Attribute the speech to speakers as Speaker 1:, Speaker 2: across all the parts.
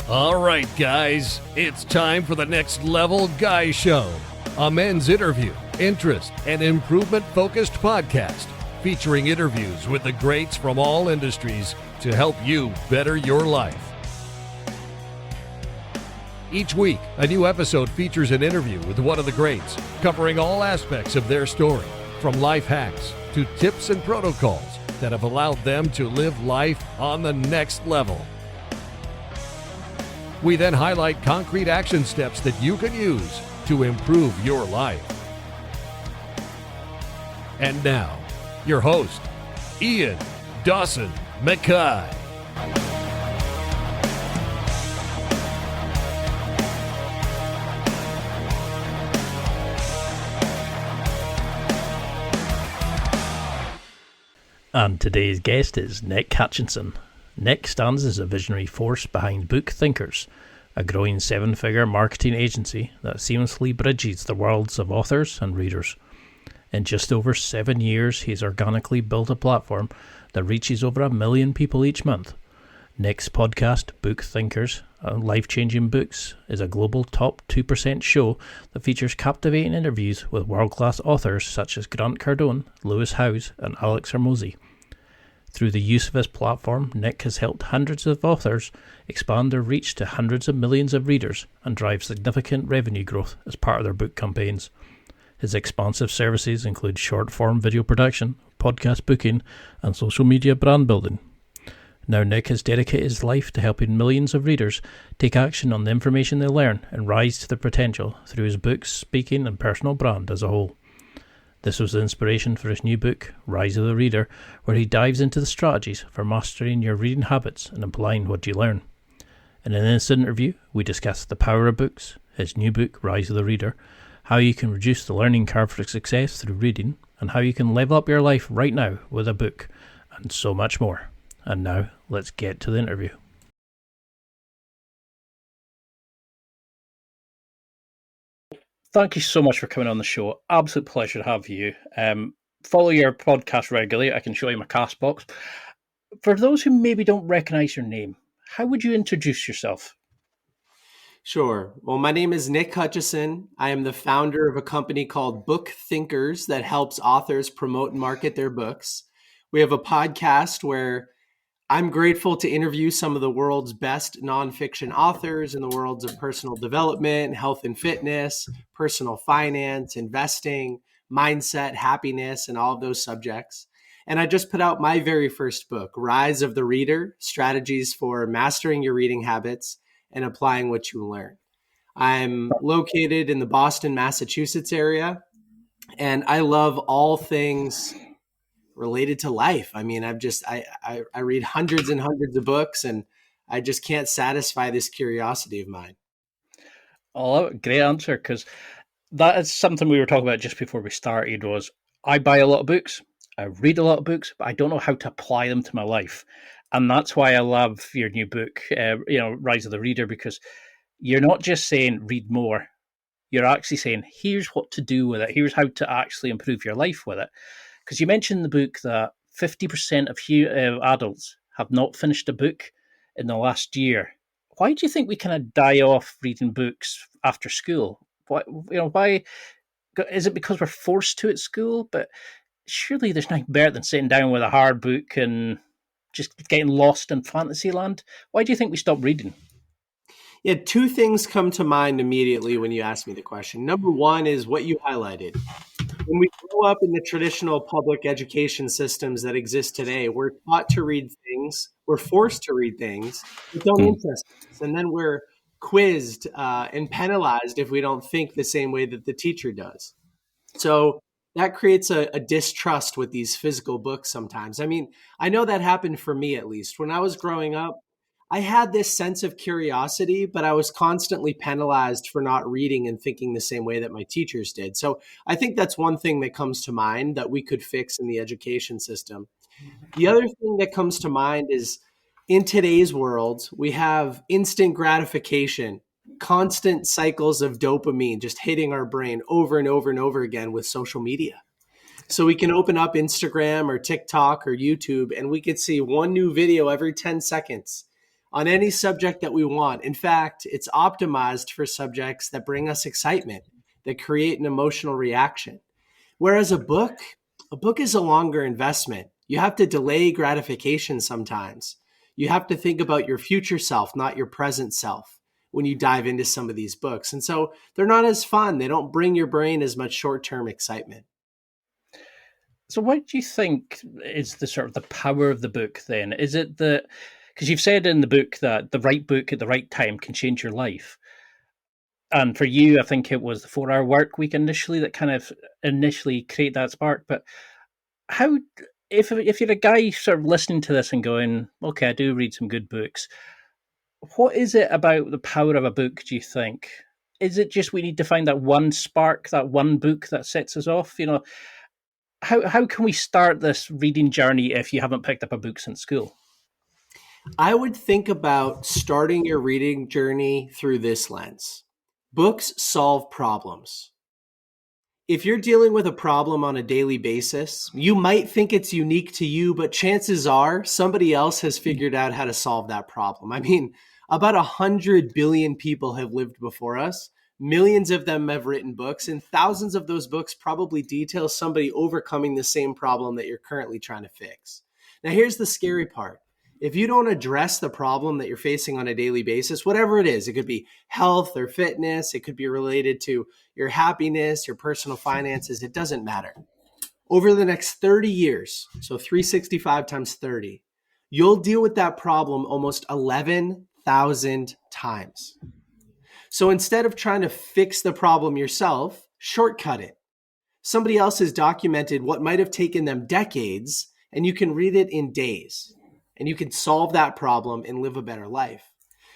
Speaker 1: All right, guys, it's time for the Next Level Guy Show, a men's interview, interest, and improvement-focused podcast featuring interviews with the greats from all industries to help you better your life. Each week, a new episode features an interview with one of the greats, covering all aspects of their story, from life hacks to tips and protocols that have allowed them to live life on the next level. We then highlight concrete action steps that you can use to improve your life. And now, your host, Ian Dawson McKay.
Speaker 2: And today's guest is Nick Hutchison. Nick stands as a visionary force behind BookThinkers, a growing seven-figure marketing agency that seamlessly bridges the worlds of authors and readers. In just over 7 years, he's organically built a platform that reaches over 1 million people each month. Nick's podcast, BookThinkers, Life-Changing Books, is a global top 2% show that features captivating interviews with world-class authors such as Grant Cardone, Lewis Howes, and Alex Hormozi. Through the use of his platform, Nick has helped hundreds of authors expand their reach to hundreds of millions of readers and drive significant revenue growth as part of their book campaigns. His expansive services include short-form video production, podcast booking, and social media brand building. Now Nick has dedicated his life to helping millions of readers take action on the information they learn and rise to their potential through his books, speaking, and personal brand as a whole. This was the inspiration for his new book, Rise of the Reader, where he dives into the strategies for mastering your reading habits and applying what you learn. And in this interview, we discuss the power of books, his new book, Rise of the Reader, how you can reduce the learning curve for success through reading, and how you can level up your life right now with a book, and so much more. And now, let's get to the interview. Thank you so much for coming on the show. Absolute pleasure to have you. Follow your podcast regularly. I can show you my cast box. For those who maybe don't recognize your name, how would you introduce yourself?
Speaker 3: Sure. Well, my name is Nick Hutchison. I am the founder of a company called BookThinkers that helps authors promote and market their books. We have a podcast where I'm grateful to interview some of the world's best nonfiction authors in the worlds of personal development, health and fitness, personal finance, investing, mindset, happiness, and all of those subjects. And I just put out my very first book, Rise of the Reader, Strategies for Mastering Your Reading Habits and Applying What You Learn. I'm located in the Boston, Massachusetts area, and I love all things related to life. I mean, I read hundreds and hundreds of books, and I just can't satisfy this curiosity of mine.
Speaker 2: Oh, great answer, because that is something we were talking about just before we started. Was I buy a lot of books, I read a lot of books, but I don't know how to apply them to my life, and that's why I love your new book, Rise of the Reader, because you're not just saying read more, you're actually saying here's what to do with it, here's how to actually improve your life with it. Because you mentioned in the book that 50% of adults have not finished a book in the last year. Why do you think we kind of die off reading books after school? Why? Is it because we're forced to at school? But surely there's nothing better than sitting down with a hard book and just getting lost in fantasy land. Why do you think we stop reading?
Speaker 3: Yeah, two things come to mind immediately when you ask me the question. Number one is what you highlighted. When we grow up in the traditional public education systems that exist today, we're taught to read things, we're forced to read things that don't interest us. And then we're quizzed and penalized if we don't think the same way that the teacher does. So that creates a distrust with these physical books sometimes. I mean, I know that happened for me at least. When I was growing up, I had this sense of curiosity, but I was constantly penalized for not reading and thinking the same way that my teachers did. So I think that's one thing that comes to mind that we could fix in the education system. The other thing that comes to mind is in today's world, we have instant gratification, constant cycles of dopamine just hitting our brain over and over and over again with social media. So we can open up Instagram or TikTok or YouTube and we could see one new video every 10 seconds on any subject that we want. In fact, it's optimized for subjects that bring us excitement, that create an emotional reaction. Whereas a book is a longer investment. You have to delay gratification sometimes. You have to think about your future self, not your present self, when you dive into some of these books. And so they're not as fun. They don't bring your brain as much short-term excitement.
Speaker 2: So what do you think is the sort of the power of the book then? Is it that, because you've said in the book that the right book at the right time can change your life. And for you, I think it was the 4-hour work week initially that kind of initially created that spark. But how, if you're a guy sort of listening to this and going, okay, I do read some good books, what is it about the power of a book, do you think? Is it just we need to find that one spark, that one book that sets us off? You know, how can we start this reading journey if you haven't picked up a book since school?
Speaker 3: I would think about starting your reading journey through this lens. Books solve problems. If you're dealing with a problem on a daily basis, you might think it's unique to you, but chances are somebody else has figured out how to solve that problem. I mean, about 100 billion people have lived before us. Millions of them have written books, and thousands of those books probably detail somebody overcoming the same problem that you're currently trying to fix. Now, here's the scary part. If you don't address the problem that you're facing on a daily basis, whatever it is, it could be health or fitness, it could be related to your happiness, your personal finances, it doesn't matter. Over the next 30 years, so 365 times 30, you'll deal with that problem almost 11,000 times. So instead of trying to fix the problem yourself, shortcut it. Somebody else has documented what might have taken them decades, and you can read it in days. And you can solve that problem and live a better life.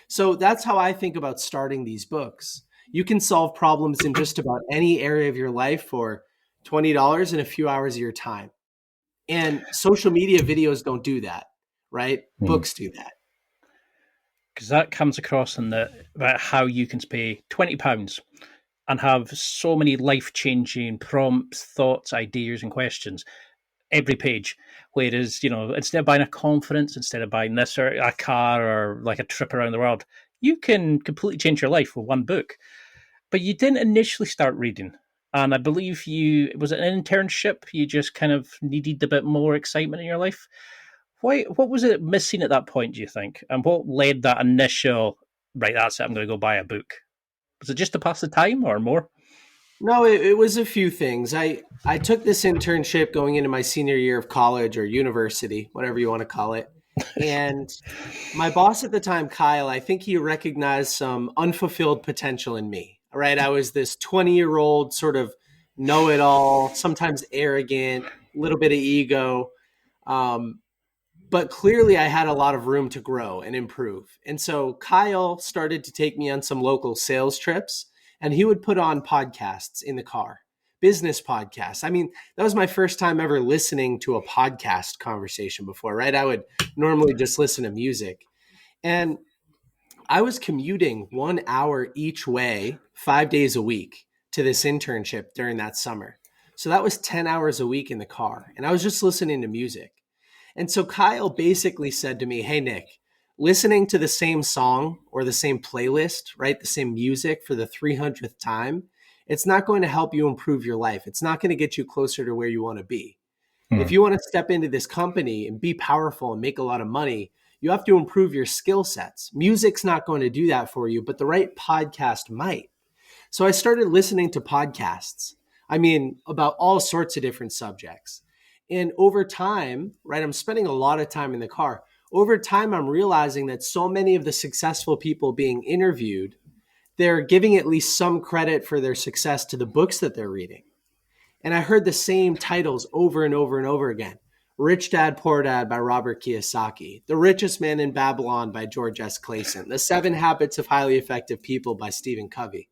Speaker 3: So that's how I think about starting these books. You can solve problems in just about any area of your life for $20 and a few hours of your time. And social media videos don't do that, right? Books do that.
Speaker 2: Because that comes across in about how you can pay £20 and have so many life-changing prompts, thoughts, ideas, and questions every page. Whereas, you know, instead of buying a conference, instead of buying this or a car or like a trip around the world, you can completely change your life with one book. But you didn't initially start reading. And I believe was it an internship? You just kind of needed a bit more excitement in your life. What was it missing at that point, do you think? And what led that initial, right, that's it, I'm going to go buy a book? Was it just to pass the time or more?
Speaker 3: No, it was a few things. I took this internship going into my senior year of college or university, whatever you want to call it. And my boss at the time, Kyle, I think he recognized some unfulfilled potential in me. All right. I was this 20-year-old sort of know-it-all, sometimes arrogant, little bit of ego. But clearly I had a lot of room to grow and improve. And so Kyle started to take me on some local sales trips. And he would put on podcasts in the car, business podcasts. I mean, that was my first time ever listening to a podcast conversation before, right? I would normally just listen to music. And I was commuting 1 hour each way, 5 days a week to this internship during that summer. So that was 10 hours a week in the car. And I was just listening to music. And so Kyle basically said to me, hey, Nick, listening to the same song or the same playlist, right? The same music for the 300th time, it's not going to help you improve your life. It's not going to get you closer to where you want to be. If you want to step into this company and be powerful and make a lot of money, you have to improve your skill sets. Music's not going to do that for you, but the right podcast might. So I started listening to podcasts. I mean, about all sorts of different subjects. And over time, right, I'm spending a lot of time in the car. Over time, I'm realizing that so many of the successful people being interviewed, they're giving at least some credit for their success to the books that they're reading. And I heard the same titles over and over and over again. Rich Dad, Poor Dad by Robert Kiyosaki. The Richest Man in Babylon by George S. Clason. The 7 Habits of Highly Effective People by Stephen Covey.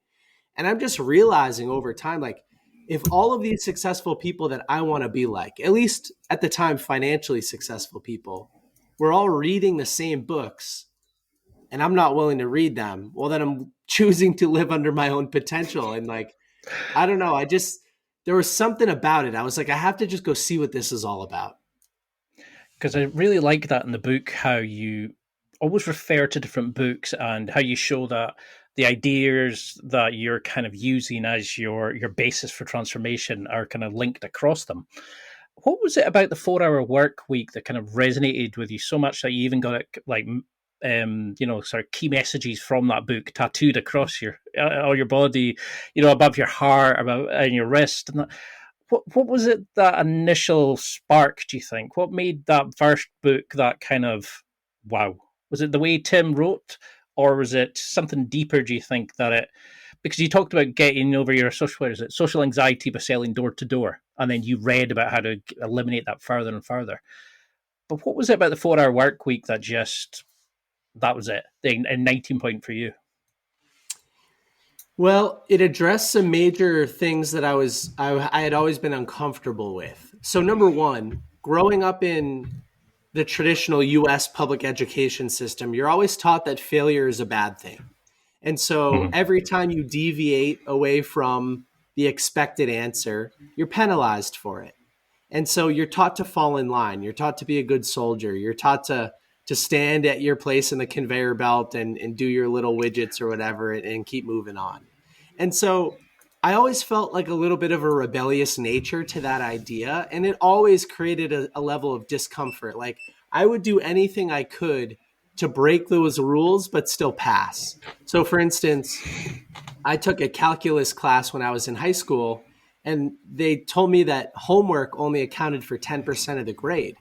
Speaker 3: And I'm just realizing over time, like, if all of these successful people that I want to be like, at least at the time, financially successful people, we're all reading the same books and I'm not willing to read them, well, then I'm choosing to live under my own potential. And like, I don't know. There was something about it. I was like, I have to just go see what this is all about.
Speaker 2: Because I really like that in the book, how you always refer to different books and how you show that the ideas that you're kind of using as your basis for transformation are kind of linked across them. What was it about the 4 hour work week that kind of resonated with you so much that you even got it like sort of key messages from that book tattooed across your all your body, above your heart, above and your wrist, and that. What was it, that initial spark? Do you think what made that first book that kind of wow? Was it the way Tim wrote, or was it something deeper? Do you think that it? Because you talked about getting over your social anxiety by selling door to door, and then you read about how to eliminate that further and further. But what was it about the 4 hour work week that was it? A 19 point for you?
Speaker 3: Well, it addressed some major things that I had always been uncomfortable with. So number one, growing up in the traditional US public education system, you're always taught that failure is a bad thing. And so every time you deviate away from the expected answer, you're penalized for it. And so you're taught to fall in line. You're taught to be a good soldier. You're taught to stand at your place in the conveyor belt and do your little widgets or whatever and keep moving on. And so I always felt like a little bit of a rebellious nature to that idea. And it always created a level of discomfort. Like I would do anything I could to break those rules, but still pass. So for instance, I took a calculus class when I was in high school, and they told me that homework only accounted for 10% of the grade.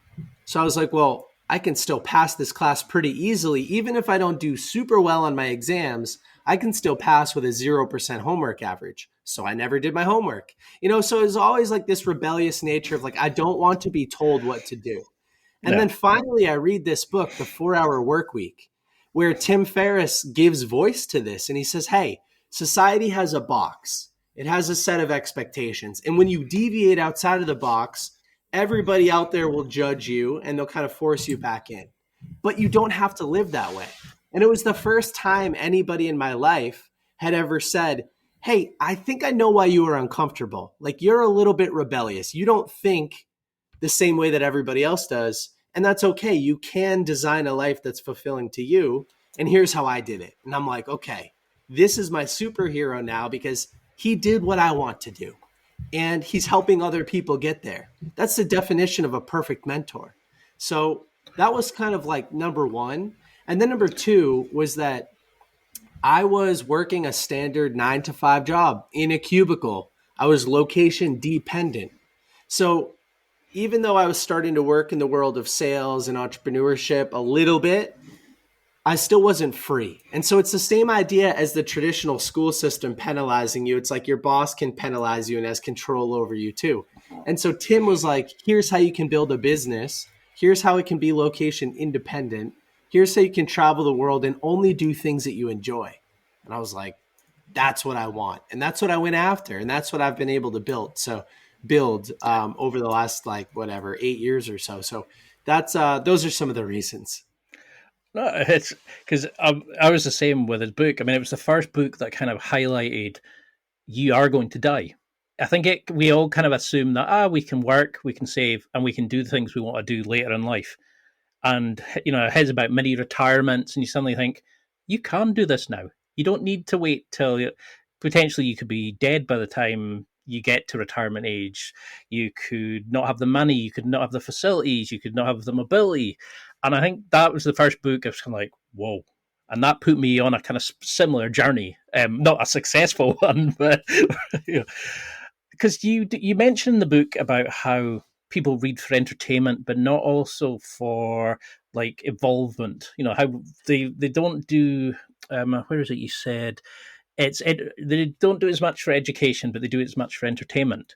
Speaker 3: So I was like, well, I can still pass this class pretty easily. Even if I don't do super well on my exams, I can still pass with a 0% homework average. So I never did my homework. So it was always like this rebellious nature of like, I don't want to be told what to do. And then finally, I read this book, The 4 Hour Work Week, where Tim Ferriss gives voice to this. And he says, hey, society has a box. It has a set of expectations. And when you deviate outside of the box, everybody out there will judge you and they'll kind of force you back in. But you don't have to live that way. And it was the first time anybody in my life had ever said, hey, I think I know why you are uncomfortable. Like you're a little bit rebellious. You don't think the same way that everybody else does. And that's okay. You can design a life that's fulfilling to you. And here's how I did it. And I'm like, okay, this is my superhero now because he did what I want to do. And he's helping other people get there. That's the definition of a perfect mentor. So that was kind of like number one. And then number two was that I was working a standard 9-to-5 job in a cubicle. I was location dependent. So even though I was starting to work in the world of sales and entrepreneurship a little bit, I still wasn't free. And so it's the same idea as the traditional school system penalizing you. It's like your boss can penalize you and has control over you too. And so Tim was like, here's how you can build a business. Here's how it can be location independent. Here's how you can travel the world and only do things that you enjoy. And I was like, that's what I want. And that's what I went after. And that's what I've been able to build over the last 8 years or so. So that's those are some of the reasons.
Speaker 2: No, it's because I was the same with his book. I mean, it was the first book that kind of highlighted you are going to die. I think we all kind of assume that we can work, we can save, and we can do the things we want to do later in life. And his about mini retirements, and you suddenly think you can do this now. You don't need to wait till potentially you could be dead by the time you get to retirement age. You could not have the money, you could not have the facilities, you could not have the mobility. And I think that was the first book I was kind of like, whoa. And that put me on a kind of similar journey. Not a successful one, but because you mentioned in the book about how people read for entertainment, but not also for like involvement. How they don't do. Where is it? You said they don't do as much for education, but they do as much for entertainment.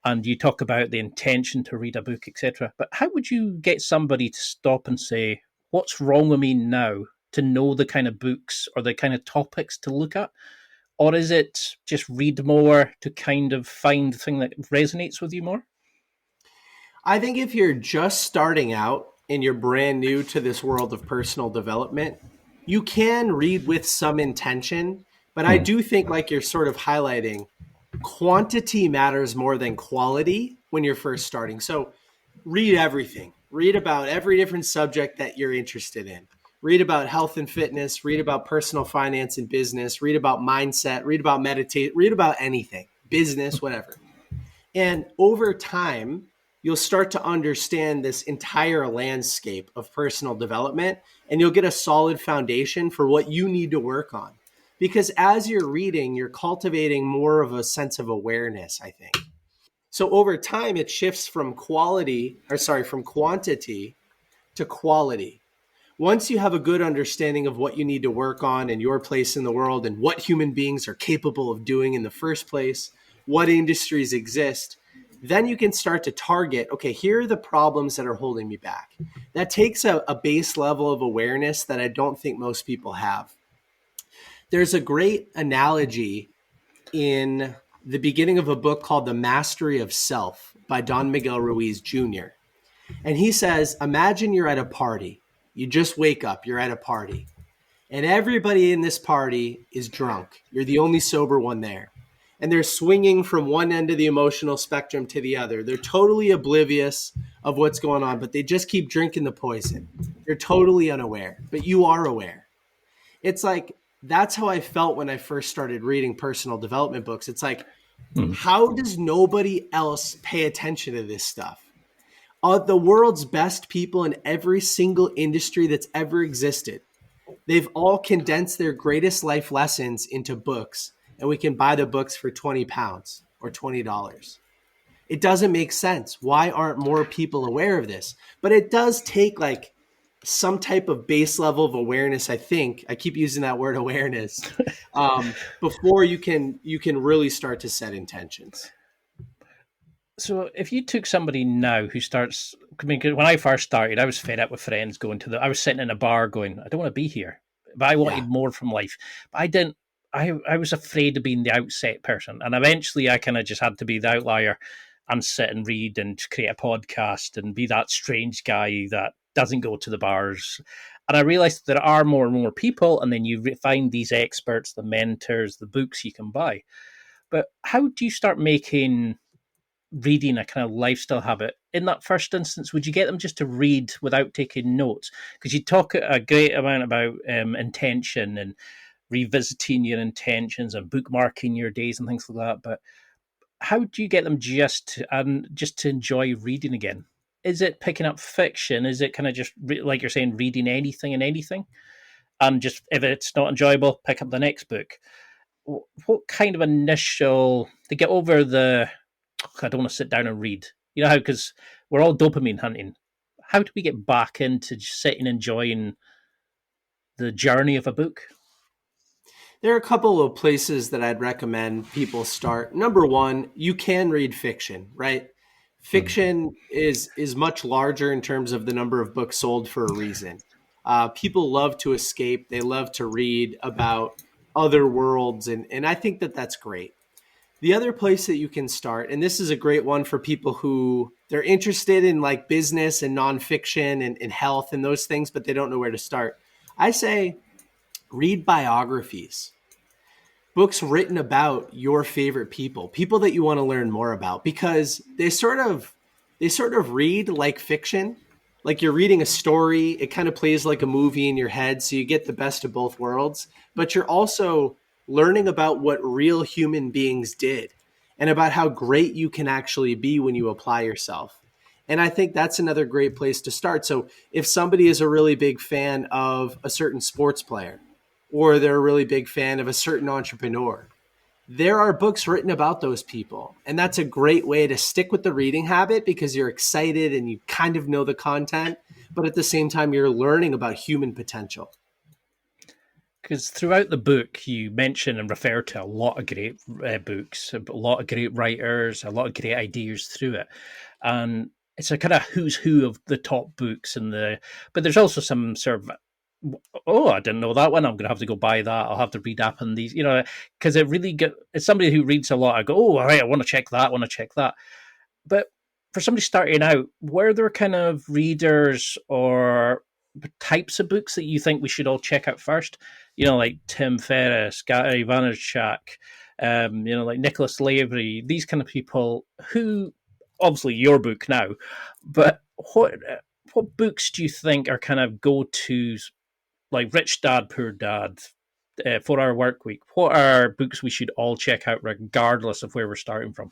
Speaker 2: And you talk about the intention to read a book, etc. But how would you get somebody to stop and say, what's wrong with me now, to know the kind of books or the kind of topics to look at? Or is it just read more to kind of find the thing that resonates with you more?
Speaker 3: I think if you're just starting out and you're brand new to this world of personal development, you can read with some intention. But I do think, like you're sort of highlighting, quantity matters more than quality when you're first starting. So read everything. Read about every different subject that you're interested in. read about health and fitness, read about personal finance and business, read about mindset, read about meditate, read about anything, business, whatever. And over time, you'll start to understand this entire landscape of personal development, and you'll get a solid foundation for what you need to work on. Because as you're reading, you're cultivating more of a sense of awareness, I think. So over time, it shifts from from quantity to quality. Once you have a good understanding of what you need to work on and your place in the world and what human beings are capable of doing in the first place, what industries exist, then you can start to target, okay, here are the problems that are holding me back. That takes a base level of awareness that I don't think most people have. There's a great analogy in the beginning of a book called The Mastery of Self by Don Miguel Ruiz Jr. And he says, imagine you're at a party. You just wake up, you're at a party. And everybody in this party is drunk. You're the only sober one there. And they're swinging from one end of the emotional spectrum to the other. They're totally oblivious of what's going on, but they just keep drinking the poison. They're totally unaware, but you are aware. It's like, that's how I felt when I first started reading personal development books. It's like, how does nobody else pay attention to this stuff? The world's best people in every single industry that's ever existed, they've all condensed their greatest life lessons into books, and we can buy the books for 20 pounds or $20. It doesn't make sense. Why aren't more people aware of this? But it does take like some type of base level of awareness, I think. I keep using that word awareness, before you can really start to set intentions.
Speaker 2: So if you took somebody now who starts, I mean, 'cause when I first started, I was fed up with friends I was sitting in a bar going, I don't want to be here, but I wanted more from life. But I didn't, I was afraid of being the outset person. And eventually I kind of just had to be the outlier and sit and read and create a podcast and be that strange guy that doesn't go to the bars. And I realized there are more and more people, and then you find these experts, the mentors, the books you can buy. But how do you start making reading a kind of lifestyle habit? In that first instance, would you get them just to read without taking notes? Because you talk a great amount about intention and revisiting your intentions and bookmarking your days and things like that. But how do you get them just to enjoy reading again? Is it picking up fiction? Is it kind of just like you're saying, reading anything and anything, and just if it's not enjoyable, pick up the next book? What kind of initial to get over the I don't want to sit down and read? You know how, because we're all dopamine hunting. How do we get back into just sitting and enjoying the journey of a book?
Speaker 3: There are a couple of places that I'd recommend people start. Number one, you can read fiction, right? Fiction is much larger in terms of the number of books sold for a reason. People love to escape. They love to read about other worlds. And I think that that's great. The other place that you can start, and this is a great one for people who they're interested in like business and nonfiction and health and those things, but they don't know where to start. I say read biographies, books written about your favorite people that you want to learn more about, because they sort of read like fiction, like you're reading a story. It kind of plays like a movie in your head, so you get the best of both worlds, but you're also learning about what real human beings did and about how great you can actually be when you apply yourself. And I think that's another great place to start. So if somebody is a really big fan of a certain sports player, or they're a really big fan of a certain entrepreneur, there are books written about those people. And that's a great way to stick with the reading habit, because you're excited and you kind of know the content, but at the same time, you're learning about human potential.
Speaker 2: Because throughout the book, you mention and refer to a lot of great books, a lot of great writers, a lot of great ideas through it. And it's a kind of who's who of the top books. But there's also some sort of, oh, I didn't know that one. I'm going to have to go buy that. I'll have to read up on these, because it's somebody who reads a lot. I go, oh, all right, I want to check that. But for somebody starting out, were there kind of readers or types of books that you think we should all check out first? Like Tim Ferriss, Gary Vaynerchuk, like Nicholas Lavery, these kind of people who, obviously your book now, but what books do you think are kind of go-tos like Rich Dad, Poor Dad, 4 Hour Work Week, what are books we should all check out regardless of where we're starting from?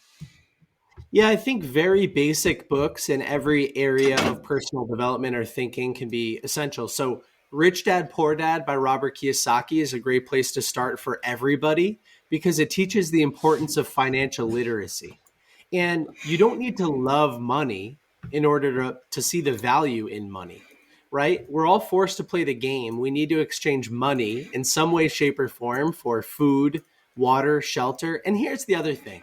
Speaker 3: Yeah, I think very basic books in every area of personal development or thinking can be essential. So, Rich Dad Poor Dad by Robert Kiyosaki is a great place to start for everybody because it teaches the importance of financial literacy. And you don't need to love money in order to see the value in money, right? We're all forced to play the game. We need to exchange money in some way, shape, or form for food, water, shelter. And here's the other thing: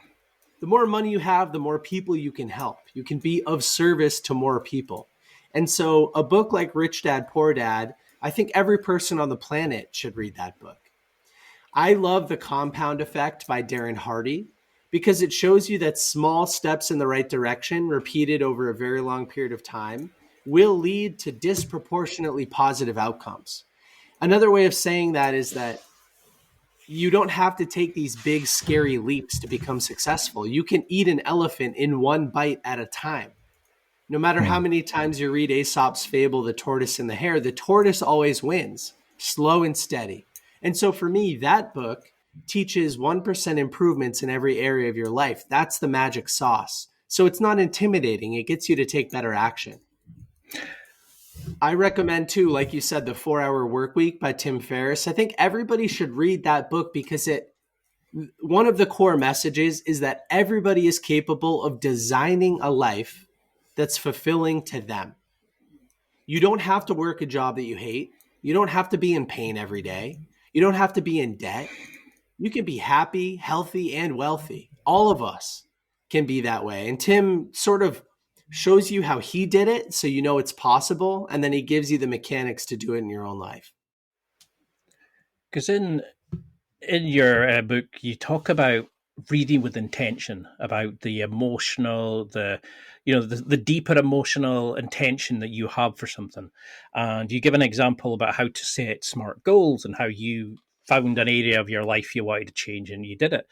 Speaker 3: the more money you have, the more people you can help. You can be of service to more people. And so, a book like Rich Dad, Poor Dad, I think every person on the planet should read that book. I love The Compound Effect by Darren Hardy because it shows you that small steps in the right direction, repeated over a very long period of time, will lead to disproportionately positive outcomes. Another way of saying that is that you don't have to take these big, scary leaps to become successful. You can eat an elephant in one bite at a time. No matter how many times you read Aesop's fable, The Tortoise and the Hare, the tortoise always wins, slow and steady. And so for me, that book teaches 1% improvements in every area of your life. That's the magic sauce. So it's not intimidating. It gets you to take better action. I recommend too, like you said, The 4 Hour Work Week by Tim Ferriss. I think everybody should read that book because one of the core messages is that everybody is capable of designing a life that's fulfilling to them. You don't have to work a job that you hate. You don't have to be in pain every day. You don't have to be in debt. You can be happy, healthy, and wealthy. All of us can be that way. And Tim sort of shows you how he did it so you know it's possible, and then he gives you the mechanics to do it in your own life.
Speaker 2: Because in your book, you talk about reading with intention, about the emotional, the deeper emotional intention that you have for something. And you give an example about how to set smart goals and how you found an area of your life you wanted to change and you did it.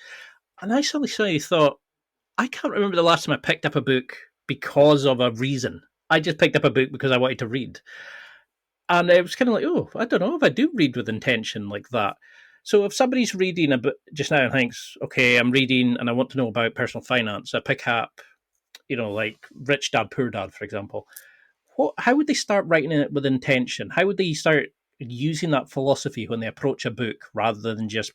Speaker 2: And I suddenly thought, I can't remember the last time I picked up a book because of a reason. I just picked up a book because I wanted to read. And it was kind of like, oh, I don't know if I do read with intention like that. So if somebody's reading a book just now and thinks, okay, I'm reading and I want to know about personal finance, I pick up, like Rich Dad, Poor Dad, for example. How would they start writing it with intention? How would they start using that philosophy when they approach a book rather than just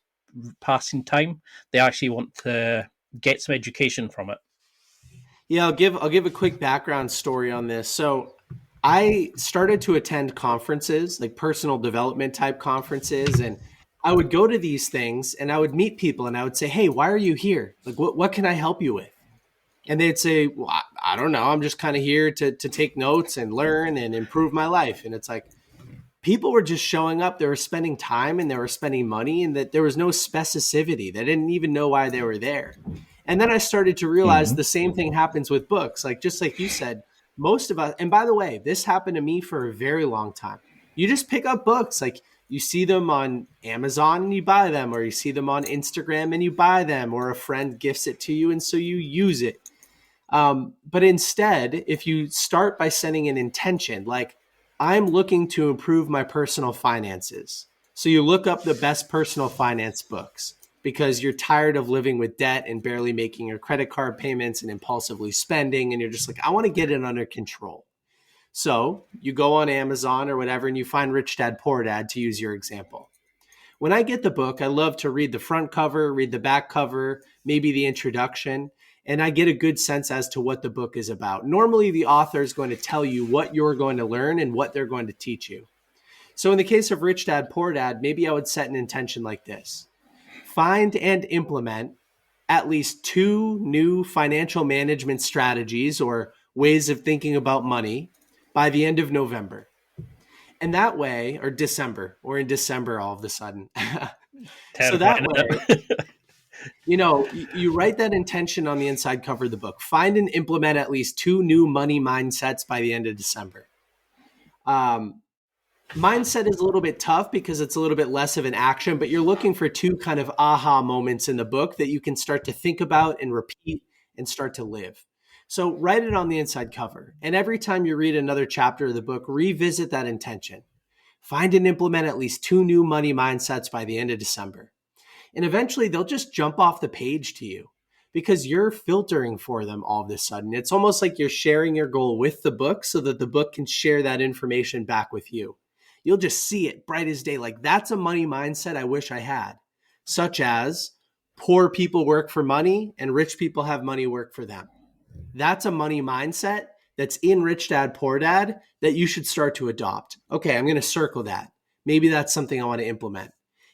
Speaker 2: passing time? They actually want to get some education from it.
Speaker 3: Yeah, I'll give a quick background story on this. So I started to attend conferences, like personal development type conferences, and I would go to these things and I would meet people and I would say, hey, why are you here? Like, what can I help you with? And they'd say, well, I don't know. I'm just kind of here to take notes and learn and improve my life. And it's like, people were just showing up. They were spending time and they were spending money, and that there was no specificity. They didn't even know why they were there. And then I started to realize the same thing happens with books. Like, just like you said, most of us, and by the way, this happened to me for a very long time. You just pick up books, like you see them on Amazon and you buy them, or you see them on Instagram and you buy them, or a friend gifts it to you and so you use it. But instead, if you start by setting an intention, like, I'm looking to improve my personal finances. So you look up the best personal finance books because you're tired of living with debt and barely making your credit card payments and impulsively spending. And you're just like, I want to get it under control. So you go on Amazon or whatever, and you find Rich Dad, Poor Dad, to use your example. When I get the book, I love to read the front cover, read the back cover, maybe the introduction, and I get a good sense as to what the book is about. Normally, the author is going to tell you what you're going to learn and what they're going to teach you. So in the case of Rich Dad, Poor Dad, maybe I would set an intention like this: find and implement at least 2 new financial management strategies or ways of thinking about money by the end of November. And that way, or December, or in December all of a sudden. So that way, you write that intention on the inside cover of the book. Find and implement at least 2 new money mindsets by the end of December. Mindset is a little bit tough because it's a little bit less of an action, but you're looking for 2 kind of aha moments in the book that you can start to think about and repeat and start to live. So write it on the inside cover. And every time you read another chapter of the book, revisit that intention. Find and implement at least 2 new money mindsets by the end of December. And eventually they'll just jump off the page to you because you're filtering for them all of a sudden. It's almost like you're sharing your goal with the book so that the book can share that information back with you. You'll just see it bright as day. Like, that's a money mindset I wish I had, such as poor people work for money and rich people have money work for them. That's a money mindset that's in Rich Dad, Poor Dad that you should start to adopt. Okay, I'm going to circle that. Maybe that's something I want to implement.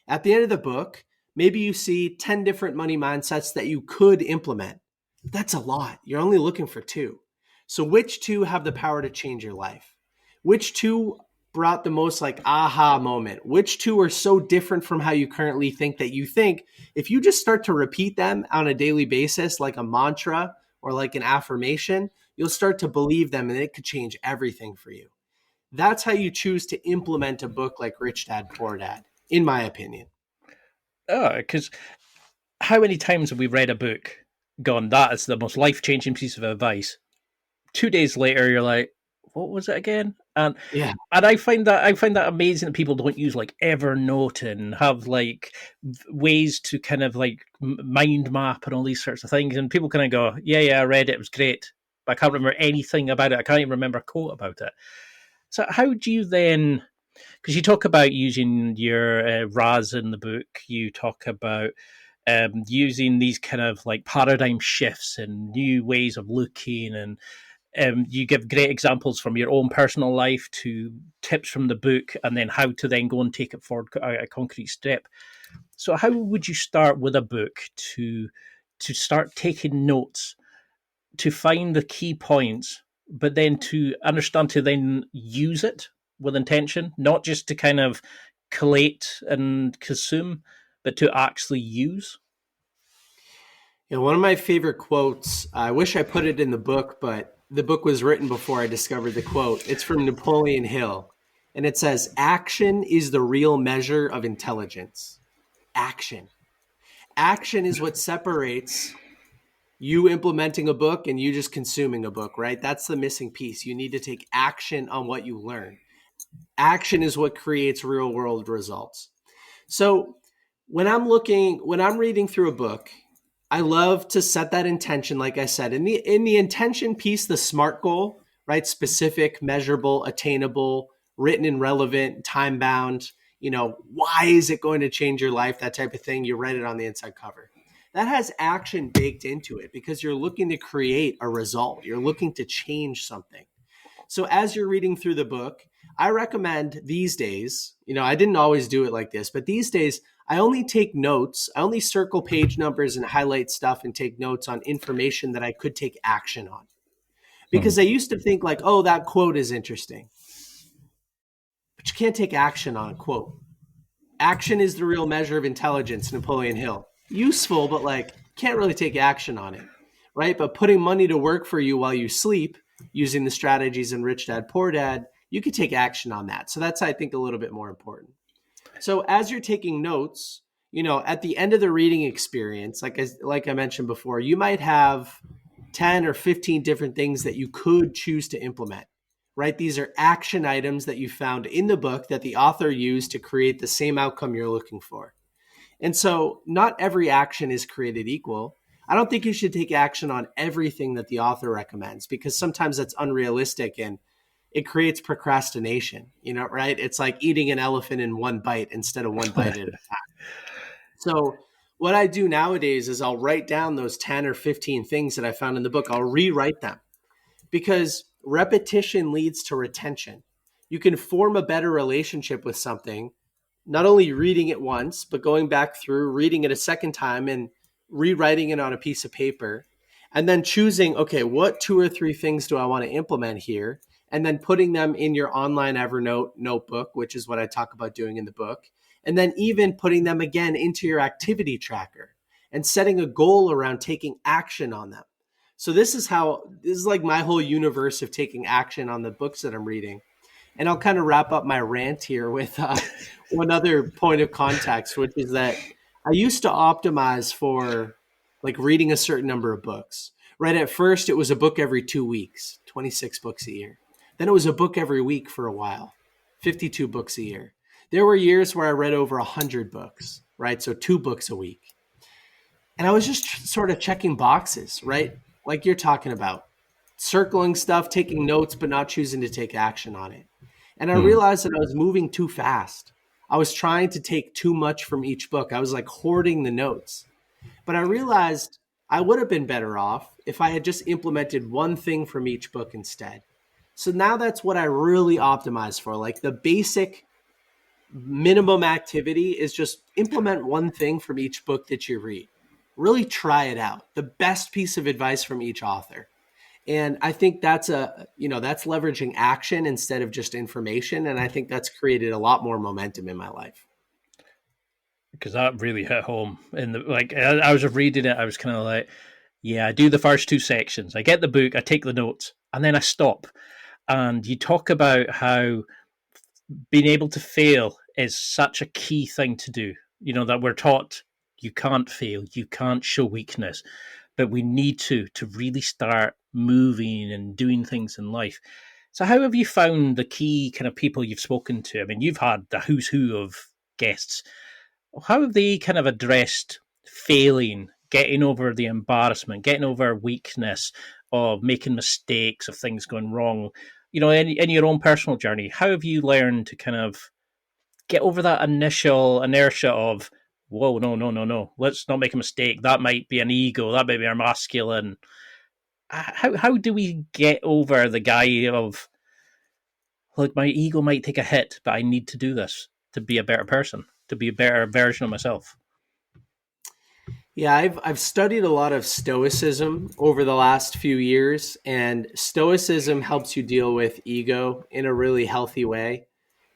Speaker 3: At the end of the book, maybe you see 10 different money mindsets that you could implement. That's a lot. You're only looking for 2. So which 2 have the power to change your life? Which 2 brought the most like aha moment? Which 2 are so different from how you currently think that you think if you just start to repeat them on a daily basis, like a mantra or like an affirmation, you'll start to believe them and it could change everything for you. That's how you choose to implement a book like Rich Dad, Poor Dad, in my opinion.
Speaker 2: Oh, because how many times have we read a book, gone, that is the most life-changing piece of advice? 2 days later, you're like, what was it again? And I find that amazing that people don't use like Evernote and have like ways to kind of like mind map and all these sorts of things. And people kind of go, yeah, I read it. It was great. But I can't remember anything about it. I can't even remember a quote about it. So how do you then, because you talk about using your RAS in the book, you talk about using these kind of like paradigm shifts and new ways of looking, and you give great examples from your own personal life to tips from the book, and then how to then go and take it forward a concrete step. So how would you start with a book to start taking notes, to find the key points, but then to understand to then use it with intention, not just to kind of collate and consume, but to actually use?
Speaker 3: One of my favorite quotes, I wish I put it in the book, but the book was written before I discovered the quote. It's from Napoleon Hill, and it says, "Action is the real measure of intelligence." Action. Action is what separates you implementing a book and you just consuming a book, right? That's the missing piece. You need to take action on what you learn. Action is what creates real world results. So when I'm reading through a book, I love to set that intention, like I said, in the intention piece, the SMART goal, right? Specific, measurable, attainable, written and relevant, time bound, why is it going to change your life? That type of thing. You write it on the inside cover. That has action baked into it because you're looking to create a result. You're looking to change something. So as you're reading through the book, I recommend these days, I didn't always do it like this, but these days I only take notes. I only circle page numbers and highlight stuff and take notes on information that I could take action on. Because I used to think like, oh, that quote is interesting. But you can't take action on a quote. Action is the real measure of intelligence, Napoleon Hill. Useful, but can't really take action on it, right? But putting money to work for you while you sleep, using the strategies in Rich Dad, Poor Dad, you could take action on that. So that's, I think, a little bit more important. So as you're taking notes, at the end of the reading experience, like I mentioned before, you might have 10 or 15 different things that you could choose to implement, right? These are action items that you found in the book that the author used to create the same outcome you're looking for. And so not every action is created equal. I don't think you should take action on everything that the author recommends because sometimes that's unrealistic and it creates procrastination, right? It's like eating an elephant in one bite instead of one bite at a time. So what I do nowadays is I'll write down those 10 or 15 things that I found in the book. I'll rewrite them because repetition leads to retention. You can form a better relationship with something, not only reading it once, but going back through, reading it a second time and rewriting it on a piece of paper, and then choosing, okay, what 2 or 3 things do I want to implement here? And then putting them in your online Evernote notebook, which is what I talk about doing in the book. And then even putting them again into your activity tracker and setting a goal around taking action on them. So this is like my whole universe of taking action on the books that I'm reading. And I'll kind of wrap up my rant here with one other point of context, which is that I used to optimize for reading a certain number of books. Right at first, it was a book every 2 weeks, 26 books a year. Then it was a book every week for a while. 52 books a year. There were years where I read over 100 books, right? So 2 books a week. And I was just sort of checking boxes, right? Like you're talking about, circling stuff, taking notes, but not choosing to take action on it. And I realized that I was moving too fast. I was trying to take too much from each book. I was like hoarding the notes. But I realized I would have been better off if I had just implemented one thing from each book instead. So now that's what I really optimize for. Like the basic minimum activity is just implement one thing from each book that you read. Really try it out. The best piece of advice from each author. And I think that's that's leveraging action instead of just information. And I think that's created a lot more momentum in my life.
Speaker 2: Because that really hit home. And I was reading it, I was kind of like, yeah, I do the first 2 sections. I get the book, I take the notes, and then I stop. And you talk about how being able to fail is such a key thing to do. You know, that we're taught you can't fail, you can't show weakness, but we need to really start moving and doing things in life. So how have you found the key kind of people you've spoken to? I mean, you've had the who's who of guests. How have they kind of addressed failing, getting over the embarrassment, getting over weakness, of making mistakes, of things going wrong? You know, in your own personal journey, how have you learned to kind of get over that initial inertia of, whoa, no, let's not make a mistake. That might be an ego. That might be our masculine. How do we get over the guy of, like, my ego might take a hit, but I need to do this to be a better person, to be a better version of myself?
Speaker 3: Yeah, I've studied a lot of Stoicism over the last few years, and Stoicism helps you deal with ego in a really healthy way.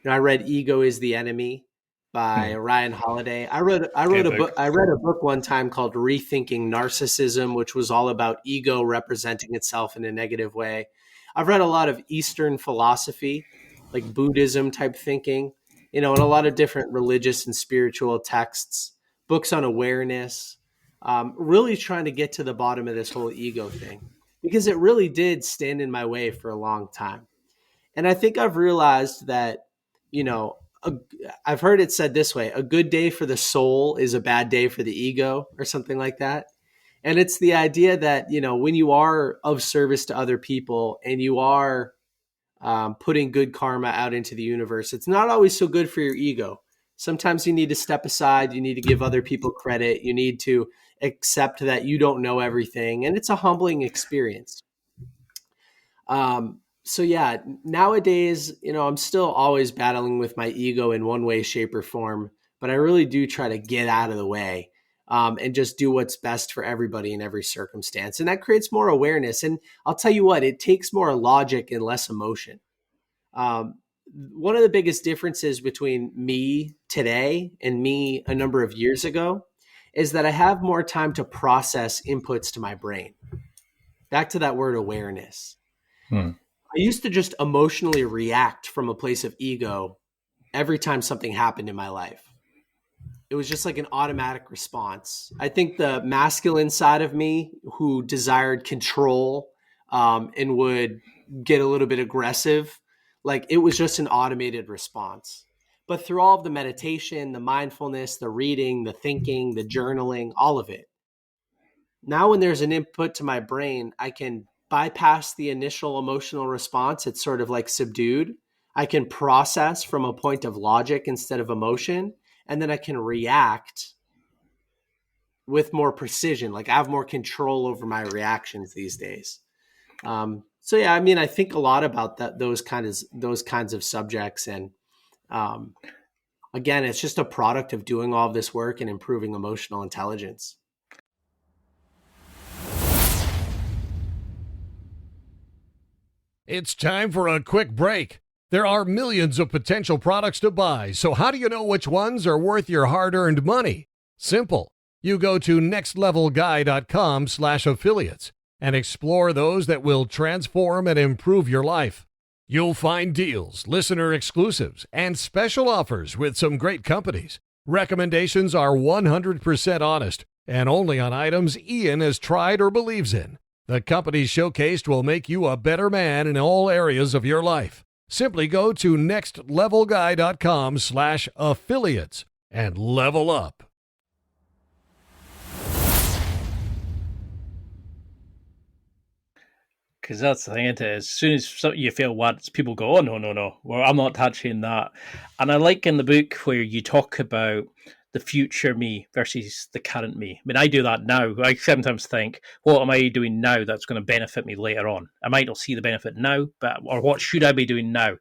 Speaker 3: You know, I read "Ego is the Enemy" by Ryan Holiday. I read a book one time called "Rethinking Narcissism," which was all about ego representing itself in a negative way. I've read a lot of Eastern philosophy, like Buddhism type thinking, you know, and a lot of different religious and spiritual texts, books on awareness, really trying to get to the bottom of this whole ego thing, because it really did stand in my way for a long time. And I think I've realized that, you know, I've heard it said this way: a good day for the soul is a bad day for the ego, or something like that. And it's the idea that, you know, when you are of service to other people and you are putting good karma out into the universe, it's not always so good for your ego. Sometimes you need to step aside. You need to give other people credit. You need to accept that you don't know everything. And it's a humbling experience. So yeah, nowadays, you know, I'm still always battling with my ego in one way, shape, or form, but I really do try to get out of the way and just do what's best for everybody in every circumstance. And that creates more awareness. And I'll tell you what, it takes more logic and less emotion. One of the biggest differences between me today and me a number of years ago is that I have more time to process inputs to my brain. Back to that word awareness. I used to just emotionally react from a place of ego every time something happened in my life. It was just like an automatic response. I think the masculine side of me, who desired control and would get a little bit aggressive, like it was just an automated response. But through all of the meditation, the mindfulness, the reading, the thinking, the journaling, all of it, now when there's an input to my brain, I can bypass the initial emotional response. It's sort of like subdued. I can process from a point of logic instead of emotion, and then I can react with more precision. Like I have more control over my reactions these days. So yeah, I mean, I think a lot about those kinds of subjects, and again, it's just a product of doing all of this work and improving emotional intelligence.
Speaker 1: It's time for a quick break. There are millions of potential products to buy, so how do you know which ones are worth your hard-earned money? Simple. You go to nextlevelguy.com/affiliates and explore those that will transform and improve your life. You'll find deals, listener exclusives, and special offers with some great companies. Recommendations are 100% honest and only on items Ian has tried or believes in. The companies showcased will make you a better man in all areas of your life. Simply go to nextlevelguy.com/affiliates and level up.
Speaker 2: Because that's the thing, isn't it? As soon as you fail once, people go, oh, no, no, no. Well, I'm not touching that. And I like in the book where you talk about the future me versus the current me. I mean, I do that now. I sometimes think, what am I doing now that's going to benefit me later on? I might not see the benefit now, or what should I be doing now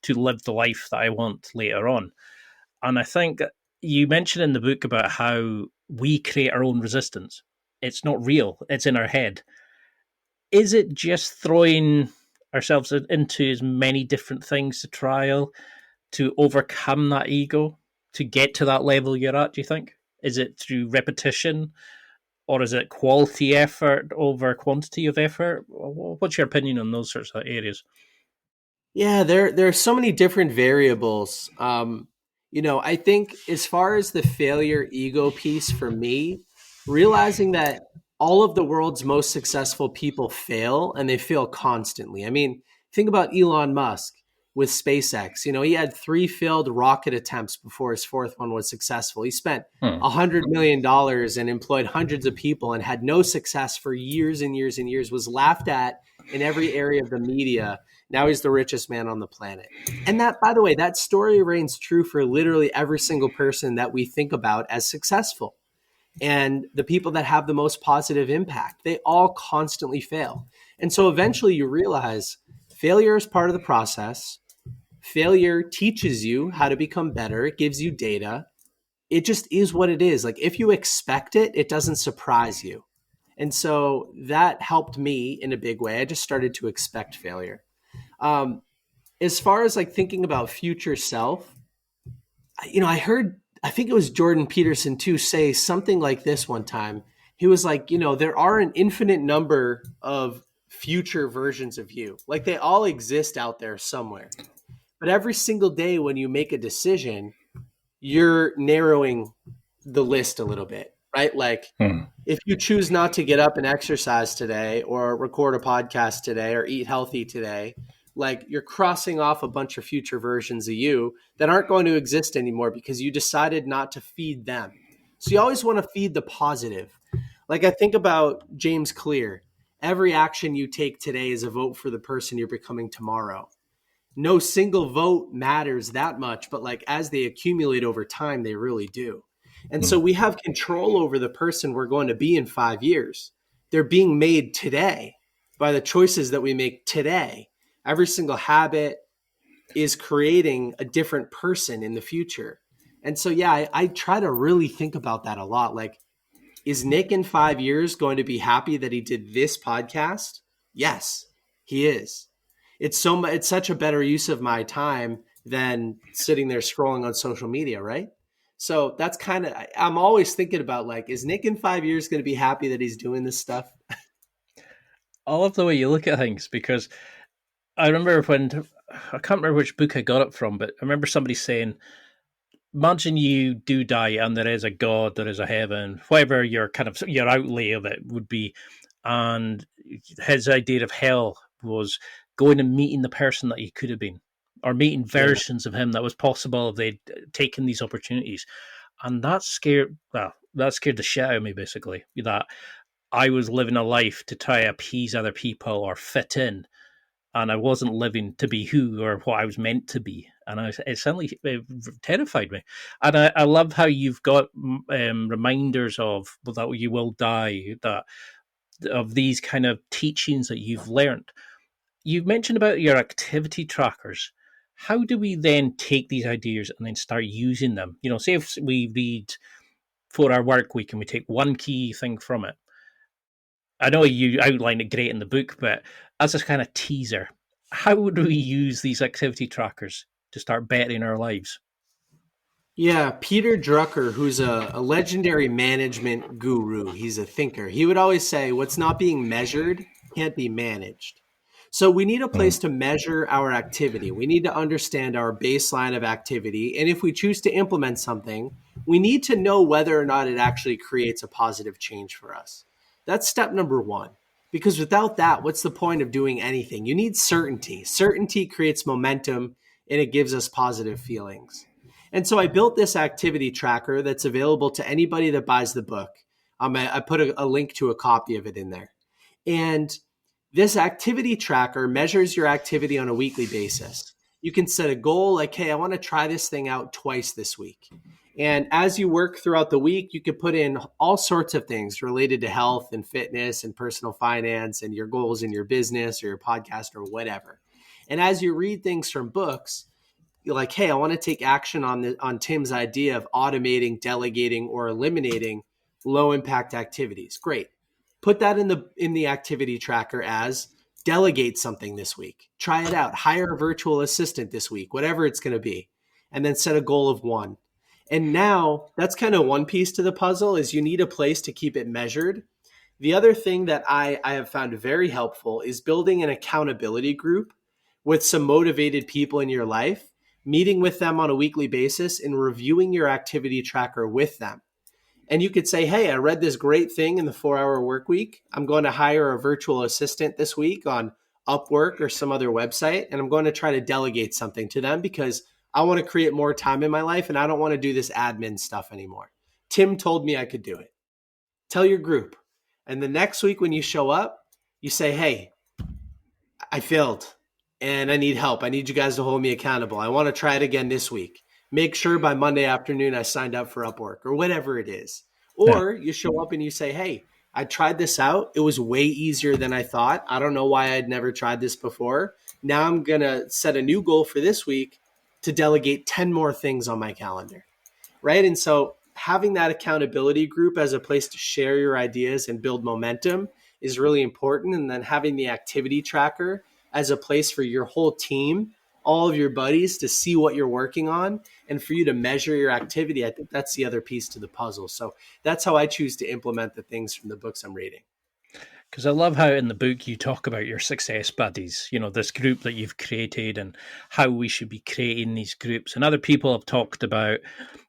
Speaker 2: to live the life that I want later on? And I think you mentioned in the book about how we create our own resistance. It's not real, it's in our head. Is it just throwing ourselves into as many different things to trial to overcome that ego to get to that level you're at, do you think? Is it through repetition, or is it quality effort over quantity of effort? What's your opinion on those sorts of areas?
Speaker 3: Yeah, there are so many different variables. I think as far as the failure ego piece for me, realizing that all of the world's most successful people fail and they fail constantly. I mean, think about Elon Musk with SpaceX. He had 3 failed rocket attempts before his 4th one was successful. He spent $100 million and employed hundreds of people and had no success for years and years and years, was laughed at in every area of the media. Now he's the richest man on the planet. And that, by the way, that story reigns true for literally every single person that we think about as successful. And the people that have the most positive impact, they all constantly fail. And so eventually you realize failure is part of the process. Failure teaches you how to become better. It gives you data. It just is what it is. Like if you expect it, it doesn't surprise you. And so that helped me in a big way. I just started to expect failure. As far as like thinking about future self, I think it was Jordan Peterson too, say something like this one time. He was like, there are an infinite number of future versions of you. Like they all exist out there somewhere. But every single day when you make a decision, you're narrowing the list a little bit, right? Like if you choose not to get up and exercise today or record a podcast today or eat healthy today, like you're crossing off a bunch of future versions of you that aren't going to exist anymore because you decided not to feed them. So you always want to feed the positive. Like I think about James Clear. Every action you take today is a vote for the person you're becoming tomorrow. No single vote matters that much, but like as they accumulate over time, they really do. And so we have control over the person we're going to be in 5 years. They're being made today by the choices that we make today. Every single habit is creating a different person in the future. And so, yeah, I try to really think about that a lot. Like, is Nick in 5 years going to be happy that he did this podcast? Yes, he is. It's such a better use of my time than sitting there scrolling on social media, right? So that's kind of, I'm always thinking about like, is Nick in 5 years going to be happy that he's doing this stuff?
Speaker 2: I love the way you look at things, because I remember I can't remember which book I got it from, but I remember somebody saying, imagine you do die and there is a God, there is a heaven, whatever your outlay of it would be. And his idea of hell was going and meeting the person that you could have been, or meeting versions of him that was possible if they'd taken these opportunities. And that scared the shit out of me, basically, that I was living a life to try to appease other people or fit in. And I wasn't living to be who or what I was meant to be. And it suddenly terrified me. And I love how you've got reminders of that you will die, of these kind of teachings that you've learned. You've mentioned about your activity trackers. How do we then take these ideas and then start using them? Say if we read for our work week and we take one key thing from it. I know you outlined it great in the book, but as a kind of teaser, how do we use these activity trackers to start bettering our lives?
Speaker 3: Yeah, Peter Drucker, who's a legendary management guru, he's a thinker. He would always say, what's not being measured can't be managed. So we need a place to measure our activity. We need to understand our baseline of activity. And if we choose to implement something, we need to know whether or not it actually creates a positive change for us. That's step number one. Because without that, what's the point of doing anything? You need certainty. Certainty creates momentum and it gives us positive feelings. And so I built this activity tracker that's available to anybody that buys the book. I put a link to a copy of it in there. And this activity tracker measures your activity on a weekly basis. You can set a goal like, hey, I want to try this thing out twice this week. And as you work throughout the week, you could put in all sorts of things related to health and fitness and personal finance and your goals in your business or your podcast or whatever. And as you read things from books, you're like, hey, I want to take action on Tim's idea of automating, delegating, or eliminating low impact activities. Great. Put that in the activity tracker as delegate something this week. Try it out. Hire a virtual assistant this week, whatever it's going to be. And then set a goal of 1. And now that's kind of one piece to the puzzle is you need a place to keep it measured. The other thing that I have found very helpful is building an accountability group with some motivated people in your life, meeting with them on a weekly basis and reviewing your activity tracker with them. And you could say, hey, I read this great thing in the 4-hour work week. I'm going to hire a virtual assistant this week on Upwork or some other website. And I'm going to try to delegate something to them because I want to create more time in my life and I don't want to do this admin stuff anymore. Tim told me I could do it. Tell your group. And the next week when you show up, you say, hey, I failed and I need help. I need you guys to hold me accountable. I want to try it again this week. Make sure by Monday afternoon I signed up for Upwork or whatever it is. Or you show up and you say, hey, I tried this out. It was way easier than I thought. I don't know why I'd never tried this before. Now I'm going to set a new goal for this week to delegate 10 more things on my calendar, right? And so having that accountability group as a place to share your ideas and build momentum is really important. And then having the activity tracker as a place for your whole team, all of your buddies to see what you're working on and for you to measure your activity, I think that's the other piece to the puzzle. So that's how I choose to implement the things from the books I'm reading.
Speaker 2: Because I love how in the book you talk about your success buddies, this group that you've created and how we should be creating these groups. And other people have talked about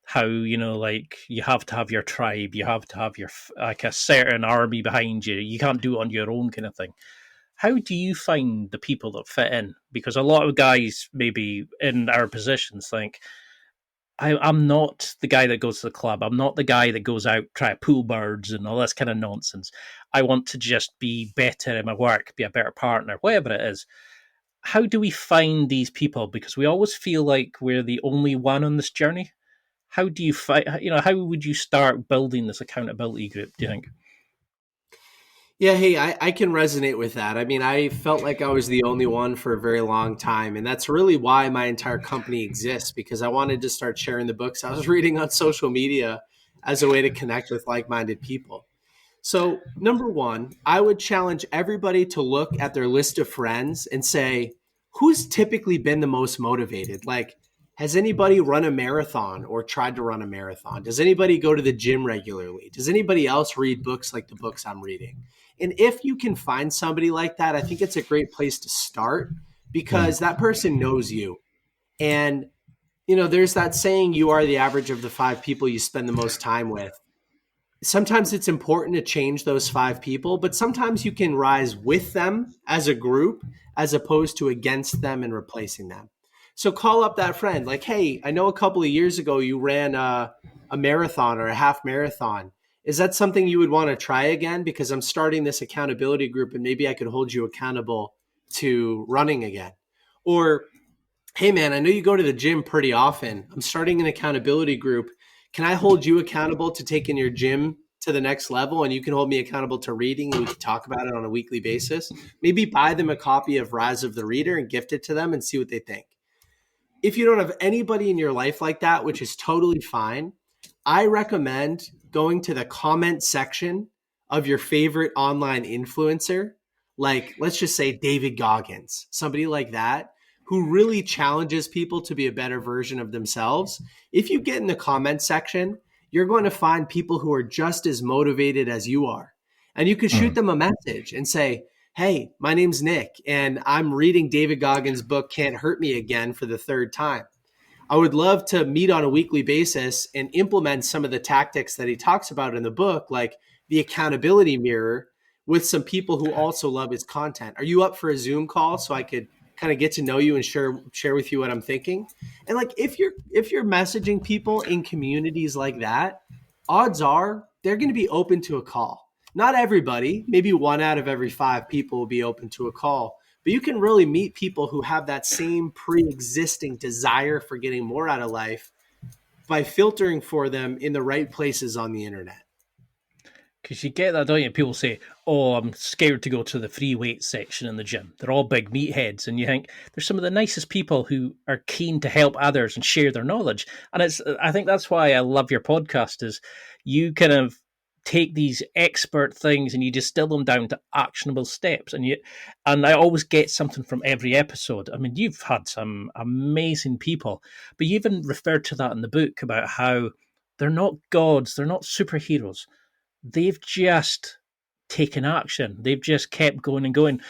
Speaker 2: how, like you have to have your tribe, you have to have your like a certain army behind you. You can't do it on your own kind of thing. How do you find the people that fit in? Because a lot of guys maybe in our positions think, I'm not the guy that goes to the club. I'm not the guy that goes out, try to pool birds and all this kind of nonsense. I want to just be better in my work, be a better partner, whatever it is. How do we find these people? Because we always feel like we're the only one on this journey. How do you find, how would you start building this accountability group, do you think?
Speaker 3: Yeah, hey, I can resonate with that. I mean, I felt like I was the only one for a very long time. And that's really why my entire company exists, because I wanted to start sharing the books I was reading on social media as a way to connect with like-minded people. So number one, I would challenge everybody to look at their list of friends and say, who's typically been the most motivated? Like, has anybody run a marathon or tried to run a marathon? Does anybody go to the gym regularly? Does anybody else read books like the books I'm reading? And if you can find somebody like that, I think it's a great place to start because that person knows you. And, there's that saying, you are the average of the 5 people you spend the most time with. Sometimes it's important to change those 5 people, but sometimes you can rise with them as a group as opposed to against them and replacing them. So call up that friend like, hey, I know a couple of years ago you ran a marathon or a half marathon. Is that something you would want to try again? Because I'm starting this accountability group and maybe I could hold you accountable to running again. Or, hey man, I know you go to the gym pretty often. I'm starting an accountability group. Can I hold you accountable to taking your gym to the next level? And you can hold me accountable to reading and we can talk about it on a weekly basis. Maybe buy them a copy of Rise of the Reader and gift it to them and see what they think. If you don't have anybody in your life like that, which is totally fine, I recommend going to the comment section of your favorite online influencer, like let's just say David Goggins, somebody like that, who really challenges people to be a better version of themselves. If you get in the comment section, you're going to find people who are just as motivated as you are. And you can shoot them a message and say, hey, my name's Nick, and I'm reading David Goggins' book, Can't Hurt Me Again, for the 3rd time. I would love to meet on a weekly basis and implement some of the tactics that he talks about in the book, like the accountability mirror, with some people who also love his content. Are you up for a Zoom call so I could kind of get to know you and share with you what I'm thinking? And like if you're messaging people in communities like that, odds are they're going to be open to a call. Not everybody, maybe 1 out of every 5 people will be open to a call, but you can really meet people who have that same pre-existing desire for getting more out of life by filtering for them in the right places on the internet.
Speaker 2: Because you get that, don't you? People say, "Oh, I'm scared to go to the free weights section in the gym. They're all big meatheads," and you think there's some of the nicest people who are keen to help others and share their knowledge. And I think that's why I love your podcast. Is you kind of take these expert things and you distill them down to actionable steps, and I always get something from every episode. I mean, you've had some amazing people, but you even referred to that in the book about how they're not gods, they're not superheroes. They've just taken action. They've just kept going and going.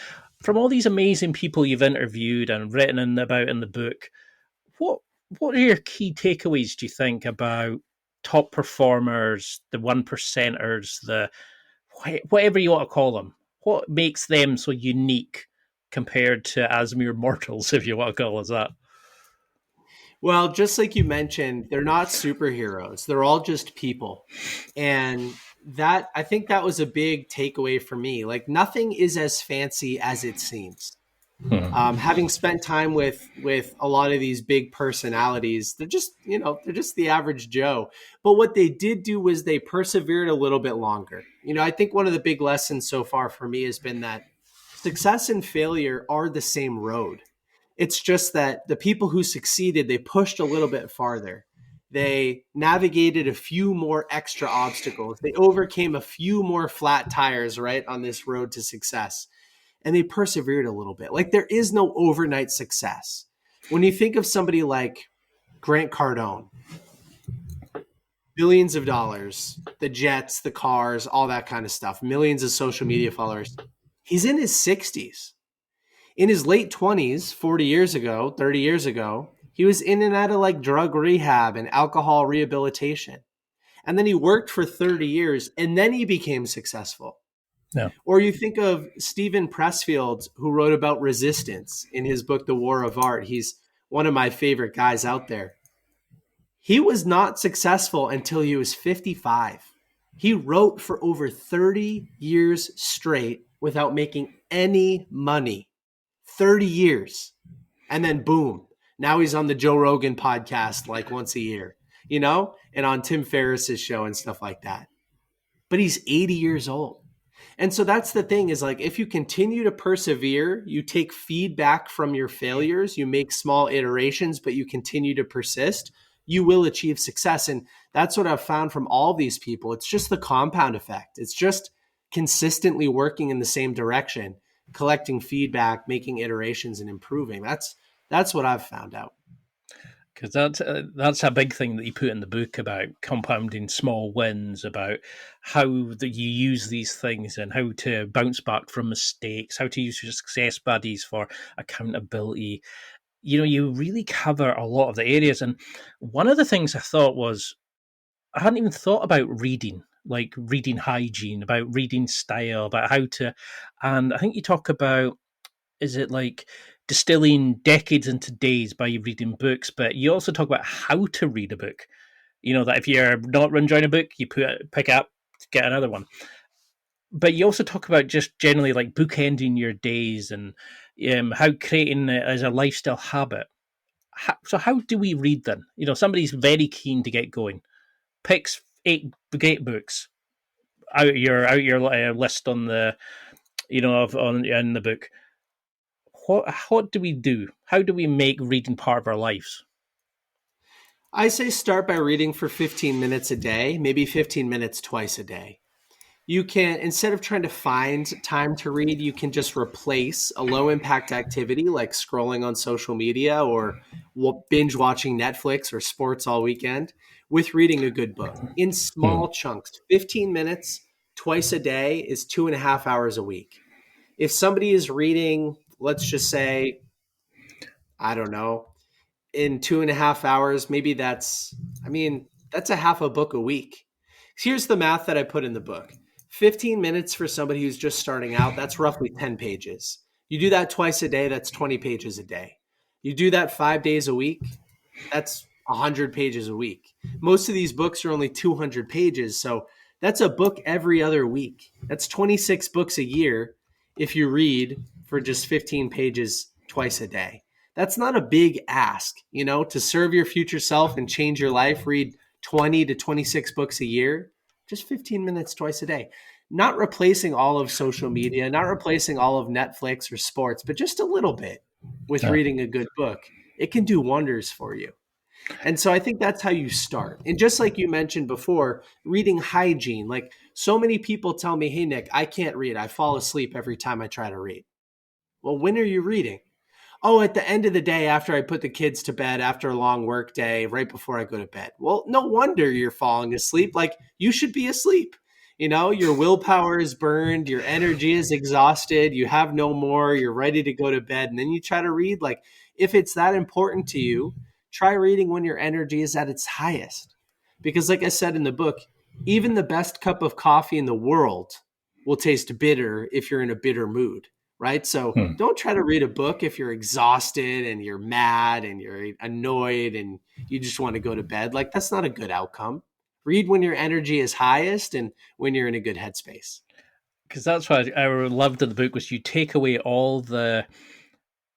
Speaker 2: From all these amazing people you've interviewed and written about in the book, what are your key takeaways, do you think, about top performers, the one percenters, the whatever you want to call them? What makes them so unique compared to as mere mortals, if you want to call us that?
Speaker 3: Well, just like you mentioned, they're not superheroes. They're all just people. And that, I think that was a big takeaway for me. Like nothing is as fancy as it seems. Having spent time with a lot of these big personalities, they're just the average Joe. But what they did do was they persevered a little bit longer. I think one of the big lessons so far for me has been that success and failure are the same road. It's just that the people who succeeded, they pushed a little bit farther. They navigated a few more extra obstacles. They overcame a few more flat tires, right, on this road to success. And they persevered a little bit. Like there is no overnight success. When you think of somebody like Grant Cardone, billions of dollars, the jets, the cars, all that kind of stuff, millions of social media followers, he's in his 60s. In his late 20s, 40 years ago, 30 years ago, he was in and out of like drug rehab and alcohol rehabilitation. And then he worked for 30 years and then he became successful.
Speaker 2: No.
Speaker 3: Or you think of Stephen Pressfield, who wrote about resistance in his book, The War of Art. He's one of my favorite guys out there. He was not successful until he was 55. He wrote for over 30 years straight without making any money. 30 years. And then boom, now he's on the Joe Rogan podcast like once a year, and on Tim Ferriss's show and stuff like that. But he's 80 years old. And so that's the thing is like, if you continue to persevere, you take feedback from your failures, you make small iterations, but you continue to persist, you will achieve success. And that's what I've found from all these people. It's just the compound effect. It's just consistently working in the same direction, collecting feedback, making iterations and improving. That's what I've found out.
Speaker 2: Because that's a big thing that you put in the book about compounding small wins, about how that you use these things and how to bounce back from mistakes, how to use your success buddies for accountability. You really cover a lot of the areas. And one of the things I thought was, I hadn't even thought about reading, like reading hygiene, about reading style, about how to, and I think you talk about, is it like distilling decades into days by reading books, but you also talk about how to read a book. That if you're not enjoying a book, you pick it up, get another one. But you also talk about just generally like bookending your days and how creating it as a lifestyle habit. So how do we read then? Somebody's very keen to get going, picks 8 great books out your list on the in the book. What do we do? How do we make reading part of our lives?
Speaker 3: I say start by reading for 15 minutes a day, maybe 15 minutes twice a day. You can, instead of trying to find time to read, you can just replace a low impact activity like scrolling on social media or binge watching Netflix or sports all weekend with reading a good book in small chunks. 15 minutes twice a day is 2.5 hours a week. If somebody is reading, let's just say, I don't know, in 2.5 hours, maybe that's a half a book a week. Here's the math that I put in the book. 15 minutes for somebody who's just starting out, that's roughly 10 pages. You do that twice a day, that's 20 pages a day. You do that 5 days a week, that's 100 pages a week. Most of these books are only 200 pages, so that's a book every other week. That's 26 books a year if you read for just 15 pages twice a day. That's not a big ask, to serve your future self and change your life, read 20 to 26 books a year, just 15 minutes twice a day. Not replacing all of social media, not replacing all of Netflix or sports, but just a little bit with reading a good book. It can do wonders for you. And so I think that's how you start. And just like you mentioned before, reading hygiene, like so many people tell me, hey, Nick, I can't read. I fall asleep every time I try to read. Well, when are you reading? Oh, at the end of the day, after I put the kids to bed, after a long work day, right before I go to bed. Well, no wonder you're falling asleep. Like you should be asleep. Your willpower is burned, your energy is exhausted, you have no more, you're ready to go to bed. And then you try to read. Like if it's that important to you, try reading when your energy is at its highest. Because like I said in the book, even the best cup of coffee in the world will taste bitter if you're in a bitter mood. Right? So don't try to read a book if you're exhausted and you're mad and you're annoyed and you just want to go to bed. Like that's not a good outcome. Read when your energy is highest and when you're in a good headspace.
Speaker 2: Because that's what I loved in the book was you take away all the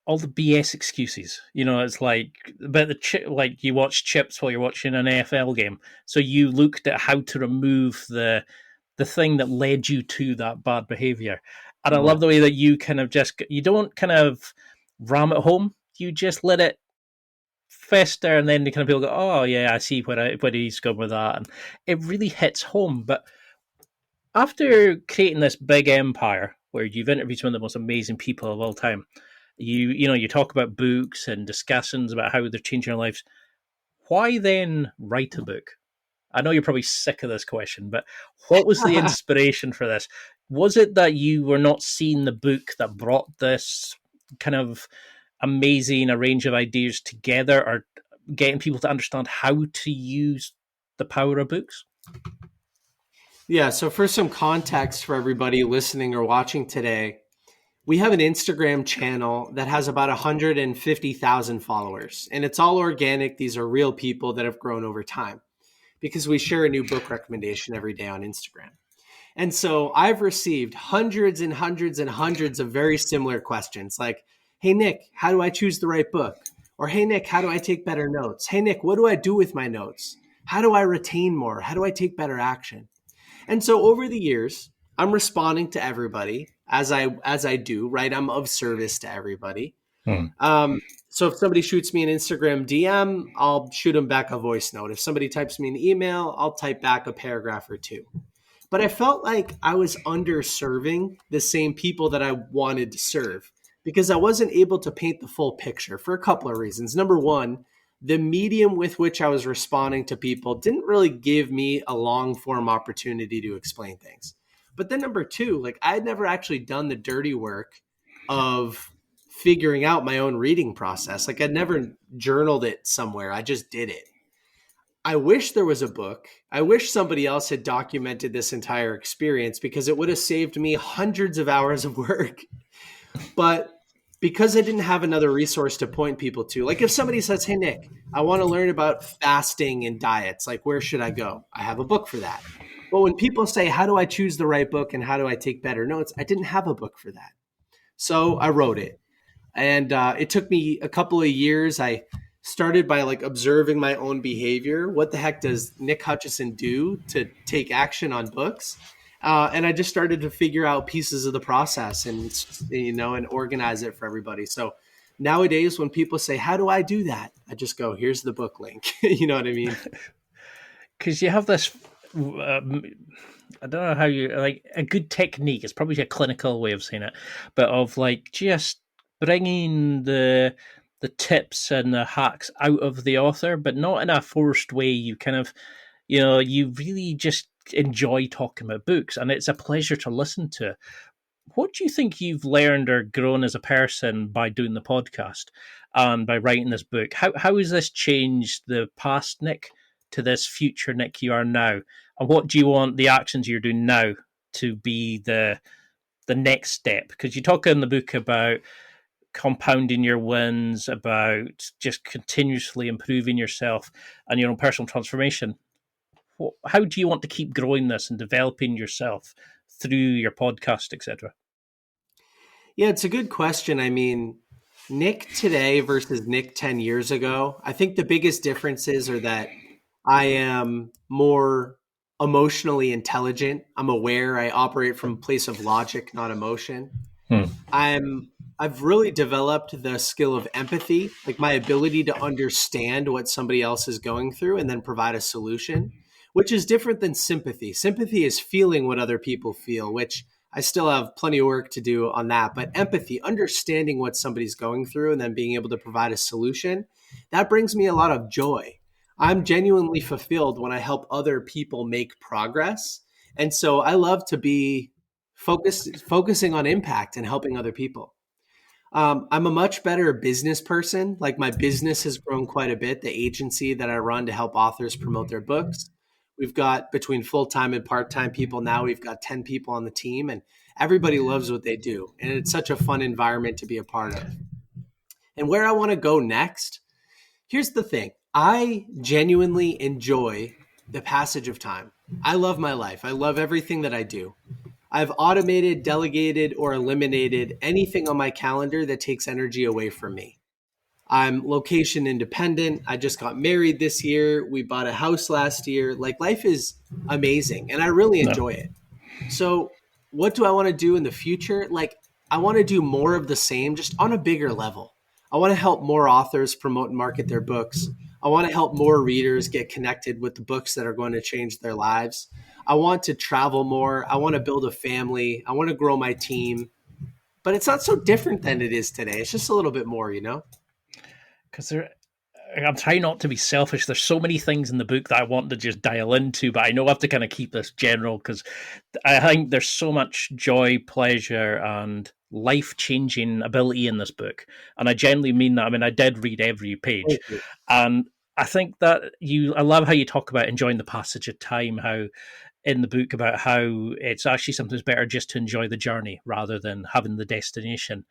Speaker 2: BS excuses. It's like about like you watch chips while you're watching an AFL game. So you looked at how to remove the thing that led you to that bad behavior. And I love the way that you kind of you don't kind of ram it home. You just let it fester, and then the kind of people go, oh, yeah, I see where he's going with that. And it really hits home. But after creating this big empire where you've interviewed some of the most amazing people of all time, you talk about books and discussions about how they're changing your lives. Why then write a book? I know you're probably sick of this question, but what was the inspiration for this? Was it that you were not seeing the book that brought this kind of amazing a range of ideas together, or getting people to understand how to use the power of books?
Speaker 3: Yeah, so for some context for everybody listening or watching today, we have an Instagram channel that has about 150,000 followers, and it's all organic. These are real people that have grown over time because we share a new book recommendation every day on Instagram. And so I've received hundreds and hundreds and hundreds of very similar questions like, hey, Nick, how do I choose the right book? Or, hey, Nick, how do I take better notes? Hey, Nick, what do I do with my notes? How do I retain more? How do I take better action? And so over the years, I'm responding to everybody as I do, right? I'm of service to everybody. So if somebody shoots me an Instagram DM, I'll shoot them back a voice note. If somebody types me an email, I'll type back a paragraph or two. But I felt like I was underserving the same people that I wanted to serve because I wasn't able to paint the full picture for a couple of reasons. Number one, the medium with which I was responding to people didn't really give me a long form opportunity to explain things. But then number two, like I had never actually done the dirty work of figuring out my own reading process. Like I'd never journaled it somewhere. I just did it. I wish there was a book. I wish somebody else had documented this entire experience because it would have saved me hundreds of hours of work. But because I didn't have another resource to point people to, like if somebody says, hey, Nick, I want to learn about fasting and diets, like where should I go? I have a book for that. But when people say, how do I choose the right book and how do I take better notes? I didn't have a book for that. So I wrote it. And it took me a couple of years. I started by like observing my own behavior. What the heck does Nick Hutchison do to take action on books? And I just started to figure out pieces of the process and, and organize it for everybody. So nowadays when people say, how do I do that? I just go, here's the book link. You know what I mean?
Speaker 2: Because you have this, I don't know how you, like a good technique, it's probably a clinical way of saying it, but of like just bringing the tips and the hacks out of the author, but not in a forced way. You kind of, you really just enjoy talking about books, and it's a pleasure to listen to. What do you think you've learned or grown as a person by doing the podcast and by writing this book? How has this changed the past Nick to this future Nick you are now? And what do you want the actions you're doing now to be the next step? Because you talk in the book about compounding your wins, about just continuously improving yourself and your own personal transformation. How do you want to keep growing this and developing yourself through your podcast, etc.?
Speaker 3: Yeah, it's a good question. I mean, Nick today versus Nick 10 years ago, I think the biggest differences are that I am more emotionally intelligent. I'm aware. I operate from a place of logic, not emotion. I've really developed the skill of empathy, like my ability to understand what somebody else is going through and then provide a solution, which is different than sympathy. Sympathy is feeling what other people feel, which I still have plenty of work to do on that. But empathy, understanding what somebody's going through and then being able to provide a solution, that brings me a lot of joy. I'm genuinely fulfilled when I help other people make progress. And so I love to be focusing on impact and helping other people. I'm a much better business person. Like my business has grown quite a bit, the agency that I run to help authors promote their books. We've got between full-time and part-time people now, we've got 10 people on the team, and everybody loves what they do. And it's such a fun environment to be a part of. And where I want to go next, here's the thing. I genuinely enjoy the passage of time. I love my life. I love everything that I do. I've automated, delegated, or eliminated anything on my calendar that takes energy away from me. I'm location independent. I just got married this year. We bought a house last year. Like life is amazing and I really enjoy it. So what do I want to do in the future? Like I want to do more of the same, just on a bigger level. I want to help more authors promote and market their books. I want to help more readers get connected with the books that are going to change their lives. I want to travel more. I want to build a family. I want to grow my team. But it's not so different than it is today. It's just a little bit more, you know?
Speaker 2: Because I'm trying not to be selfish. There's so many things in the book that I want to just dial into, but I know I have to kind of keep this general because I think there's so much joy, pleasure, and life-changing ability in this book. And I genuinely mean that. I mean, I did read every page. And I think that I love how you talk about enjoying the passage of time, how in the book about how it's actually sometimes better just to enjoy the journey rather than having the destination.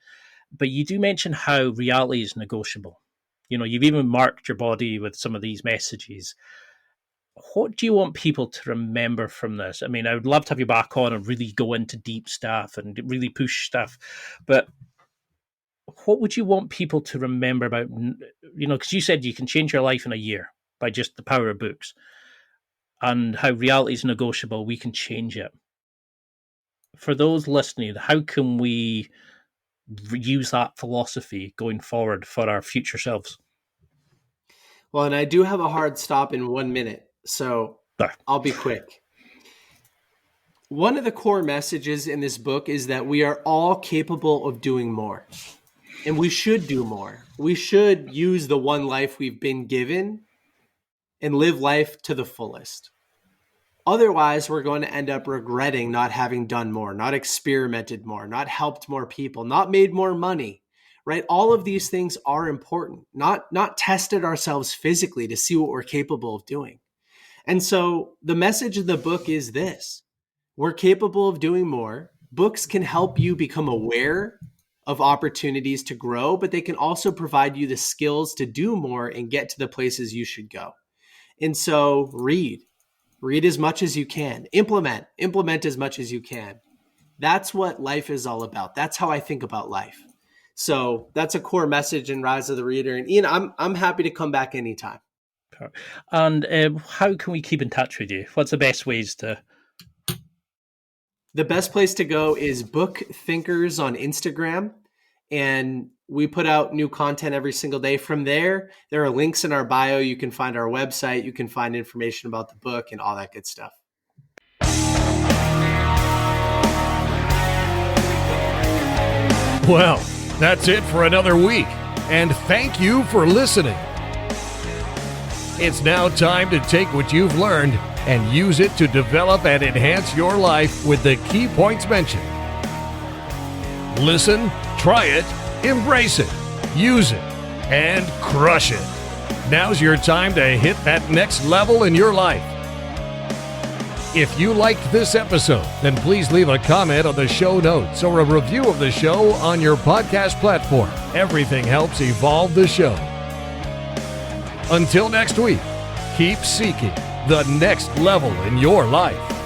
Speaker 2: But you do mention how reality is negotiable. You know, you've even marked your body with some of these messages. What do you want people to remember from this? I mean, I would love to have you back on and really go into deep stuff and really push stuff. But what would you want people to remember about, you know, because you said you can change your life in a year by just the power of books and how reality is negotiable, we can change it. For those listening, how can we use that philosophy going forward for our future selves?
Speaker 3: Well, and I do have a hard stop in 1 minute, so I'll be quick. One of the core messages in this book is that we are all capable of doing more, and we should do more. We should use the one life we've been given and live life to the fullest. Otherwise, we're going to end up regretting not having done more, not experimented more, not helped more people, not made more money, right? All of these things are important, not tested ourselves physically to see what we're capable of doing. And so the message of the book is this: we're capable of doing more. Books can help you become aware of opportunities to grow, but they can also provide you the skills to do more and get to the places you should go. And so read as much as you can, implement as much as you can. That's what life is all about. That's how I think about life. So that's a core message in Rise of the Reader. And Ian, I'm happy to come back anytime.
Speaker 2: And how can we keep in touch with you? What's the best ways to?
Speaker 3: The best place to go is BookThinkers on Instagram. And we put out new content every single day. From there are links in our bio. You can find our website. You can find information about the book and all that good stuff.
Speaker 1: Well, that's it for another week. And thank you for listening. It's now time to take what you've learned and use it to develop and enhance your life with the key points mentioned. Listen, try it, embrace it, use it, and crush it. Now's your time to hit that next level in your life. If you liked this episode, then please leave a comment on the show notes or a review of the show on your podcast platform. Everything helps evolve the show. Until next week, keep seeking the next level in your life.